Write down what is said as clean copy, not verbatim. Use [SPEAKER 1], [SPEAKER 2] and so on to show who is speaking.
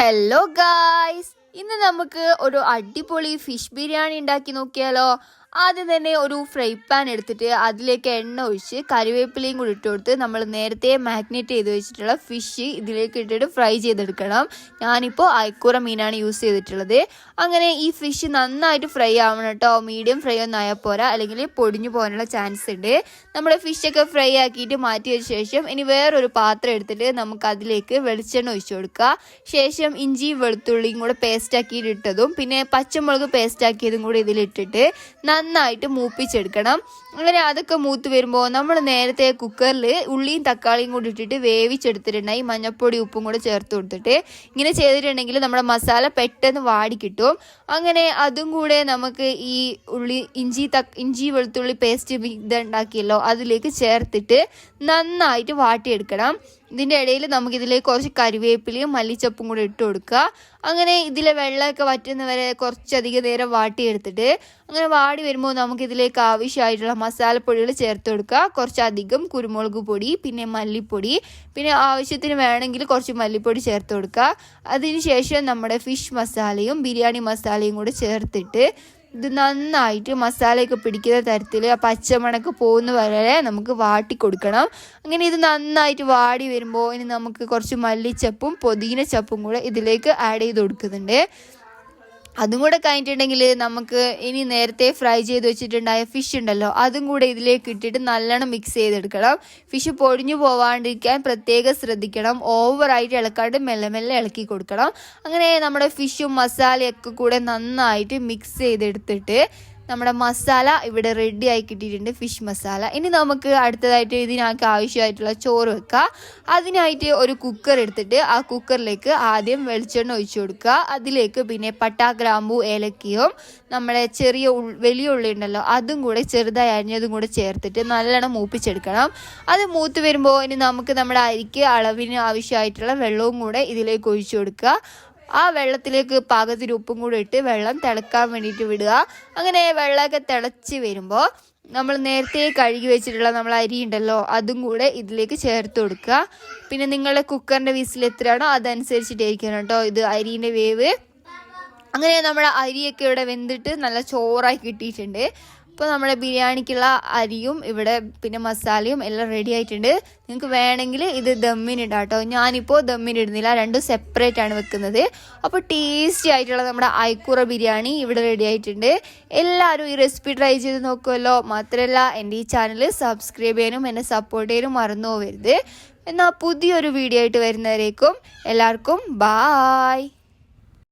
[SPEAKER 1] Hello guys, ഇന്ന് നമുക്ക് ഒരു അടിപൊളി ഫിഷ് ബിരിയാണി ഉണ്ടാക്കി നോക്കിയാലോ. ആദ്യം തന്നെ ഒരു ഫ്രൈ പാൻ എടുത്തിട്ട് അതിലേക്ക് എണ്ണ ഒഴിച്ച് കറിവേപ്പിലയും കൂടി ഇട്ട് കൊടുത്ത് നമ്മൾ നേരത്തെ മാഗ്നേറ്റ് ചെയ്ത് വെച്ചിട്ടുള്ള ഫിഷ് ഇതിലേക്ക് ഇട്ടിട്ട് ഫ്രൈ ചെയ്തെടുക്കണം. ഞാനിപ്പോൾ അയക്കൂറ മീനാണ് യൂസ് ചെയ്തിട്ടുള്ളത്. അങ്ങനെ ഈ ഫിഷ് നന്നായിട്ട് ഫ്രൈ ആവണം കേട്ടോ. മീഡിയം ഫ്രൈ ഒന്നും ആയാൽ പോരാ, അല്ലെങ്കിൽ പൊടിഞ്ഞു പോകാനുള്ള ചാൻസ് ഉണ്ട്. നമ്മൾ ഫിഷൊക്കെ ഫ്രൈ ആക്കിയിട്ട് മാറ്റി വെച്ച ശേഷം ഇനി വേറൊരു പാത്രം എടുത്തിട്ട് നമുക്ക് അതിലേക്ക് വെളിച്ചെണ്ണ ഒഴിച്ചു കൊടുക്കുക. ശേഷം ഇഞ്ചിയും വെളുത്തുള്ളിയും കൂടെ പേസ്റ്റ് ആക്കിയിട്ട് ഇട്ടതും പിന്നെ പച്ചമുളക് പേസ്റ്റ് ആക്കിയതും കൂടി ഇതിലിട്ടിട്ട് നന്നായിട്ട് മൂപ്പിച്ചെടുക്കണം. അങ്ങനെ അതൊക്കെ മൂത്ത് വരുമ്പോൾ നമ്മൾ നേരത്തെ കുക്കറിൽ ഉള്ളിയും തക്കാളിയും കൂടി ഇട്ടിട്ട് വേവിച്ചെടുത്തിട്ടുണ്ടായി. മഞ്ഞൾപ്പൊടി ഉപ്പും കൂടെ ചേർത്ത് കൊടുത്തിട്ട് ഇങ്ങനെ ചെയ്തിട്ടുണ്ടെങ്കിൽ നമ്മുടെ മസാല പെട്ടെന്ന് വാടി കിട്ടും. അങ്ങനെ അതും കൂടെ നമുക്ക് ഈ ഇഞ്ചി വെളുത്തുള്ളി പേസ്റ്റ് ഇതുണ്ടാക്കിയല്ലോ അതിലേക്ക് ചേർത്തിട്ട് നന്നായിട്ട് വാട്ടിയെടുക്കണം. ഇതിൻ്റെ ഇടയിൽ നമുക്കിതിലേക്ക് കുറച്ച് കരിവേപ്പിലയും മല്ലിച്ചപ്പും കൂടെ ഇട്ട് കൊടുക്കുക. അങ്ങനെ ഇതിലെ വെള്ളമൊക്കെ വറ്റുന്നവരെ കുറച്ചധികം നേരം വാട്ടിയെടുത്തിട്ട് അങ്ങനെ വാടി വരുമ്പോൾ നമുക്കിതിലേക്ക് ആവശ്യമായിട്ടുള്ള മസാലപ്പൊടികൾ ചേർത്ത് കൊടുക്കുക. കുറച്ചധികം കുരുമുളക് പൊടി, പിന്നെ മല്ലിപ്പൊടി, പിന്നെ ആവശ്യത്തിന് വേണമെങ്കിൽ കുറച്ച് മല്ലിപ്പൊടി ചേർത്ത് കൊടുക്കുക. അതിനുശേഷം നമ്മുടെ ഫിഷ് മസാലയും ബിരിയാണി മസാലയും കൂടെ ചേർത്തിട്ട് ഇത് നന്നായിട്ട് മസാലയൊക്കെ പിടിക്കുന്ന തരത്തിൽ ആ പച്ചമണക്ക് പോകുന്ന വരെ നമുക്ക് വാട്ടി കൊടുക്കണം. അങ്ങനെ ഇത് നന്നായിട്ട് വാടി വരുമ്പോൾ ഇനി നമുക്ക് കുറച്ച് മല്ലിച്ചപ്പും പുതിന ചപ്പും കൂടെ ഇതിലേക്ക് ആഡ് ചെയ്ത് കൊടുക്കുന്നുണ്ട്. അതും കൂടെ കഴിഞ്ഞിട്ടുണ്ടെങ്കിൽ നമുക്ക് ഇനി നേരത്തെ ഫ്രൈ ചെയ്ത് വെച്ചിട്ടുണ്ടായ ഫിഷ് ഉണ്ടല്ലോ അതും കൂടെ ഇതിലേക്ക് ഇട്ടിട്ട് നല്ലോണം മിക്സ് ചെയ്തെടുക്കണം. ഫിഷ് പൊടിഞ്ഞു പോവാണ്ടിരിക്കാൻ പ്രത്യേകം ശ്രദ്ധിക്കണം. ഓവറായിട്ട് ഇളക്കാണ്ട് മെല്ലെ മെല്ലെ ഇളക്കി കൊടുക്കണം. അങ്ങനെ നമ്മുടെ ഫിഷും മസാലയൊക്കെ കൂടെ നന്നായിട്ട് മിക്സ് ചെയ്തെടുത്തിട്ട് നമ്മുടെ മസാല ഇവിടെ റെഡി ആയി കിട്ടിയിട്ടുണ്ട്, ഫിഷ് മസാല. ഇനി നമുക്ക് അടുത്തതായിട്ട് ഇതിനൊക്കെ ആവശ്യമായിട്ടുള്ള ചോറ് വെക്കാം. അതിനായിട്ട് ഒരു കുക്കർ എടുത്തിട്ട് ആ കുക്കറിലേക്ക് ആദ്യം വെളിച്ചെണ്ണ ഒഴിച്ചു കൊടുക്കുക. അതിലേക്ക് പിന്നെ പട്ട, ഗ്രാമ്പൂ, ഏലക്കയും നമ്മുടെ വലിയ ഉള്ളി ഉണ്ടല്ലോ അതും കൂടെ ചെറുതായി അരിഞ്ഞതും കൂടെ ചേർത്തിട്ട് നല്ലോണം മൂപ്പിച്ചെടുക്കണം. അത് മൂത്ത് വരുമ്പോൾ ഇനി നമുക്ക് നമ്മുടെ അരിക്ക് അളവിന് ആവശ്യമായിട്ടുള്ള വെള്ളവും കൂടെ ഇതിലേക്ക് ഒഴിച്ചു കൊടുക്കുക. ആ വെള്ളത്തിലേക്ക് പാകത്തിന് ഉപ്പും കൂടെ ഇട്ട് വെള്ളം തിളക്കാൻ വേണ്ടിയിട്ട് വിടുക. അങ്ങനെ വെള്ളമൊക്കെ തിളച്ച് വരുമ്പോൾ നമ്മൾ നേരത്തെ കഴുകി വെച്ചിട്ടുള്ള നമ്മൾ അരി ഉണ്ടല്ലോ അതും കൂടെ ഇതിലേക്ക് ചേർത്ത് കൊടുക്കുക. പിന്നെ നിങ്ങളുടെ കുക്കറിൻ്റെ വിസിൽ എത്രയാണോ അതനുസരിച്ചിട്ടായിരിക്കണം കേട്ടോ ഇത് അരീൻ്റെ വേവ്. അങ്ങനെ നമ്മുടെ അരിയൊക്കെ ഇവിടെ വെന്തിട്ട് നല്ല ചോറായി കിട്ടിയിട്ടുണ്ട്. ഇപ്പോൾ നമ്മുടെ ബിരിയാണിക്കുള്ള അരിയും ഇവിടെ പിന്നെ മസാലയും എല്ലാം റെഡി ആയിട്ടുണ്ട്. നിങ്ങൾക്ക് വേണമെങ്കിൽ ഇത് ദമ്മിനിടാം കേട്ടോ. ഞാനിപ്പോൾ ദമ്മിനിടുന്നില്ല, രണ്ടും സെപ്പറേറ്റ് ആണ് വെക്കുന്നത്. അപ്പോൾ ടേസ്റ്റി ആയിട്ടുള്ള നമ്മുടെ അയക്കൂറ ബിരിയാണി ഇവിടെ റെഡി ആയിട്ടുണ്ട്. എല്ലാവരും ഈ റെസിപ്പി ട്രൈ ചെയ്ത് നോക്കുമല്ലോ. മാത്രമല്ല എൻ്റെ ഈ ചാനൽ സബ്സ്ക്രൈബ് ചെയ്യാനും എന്നെ സപ്പോർട്ട് ചെയ്യാനും മറന്നു പോകരുത്. എന്നാൽ പുതിയൊരു വീഡിയോ ആയിട്ട് വരുന്നവരേക്കും എല്ലാവർക്കും ബായ്.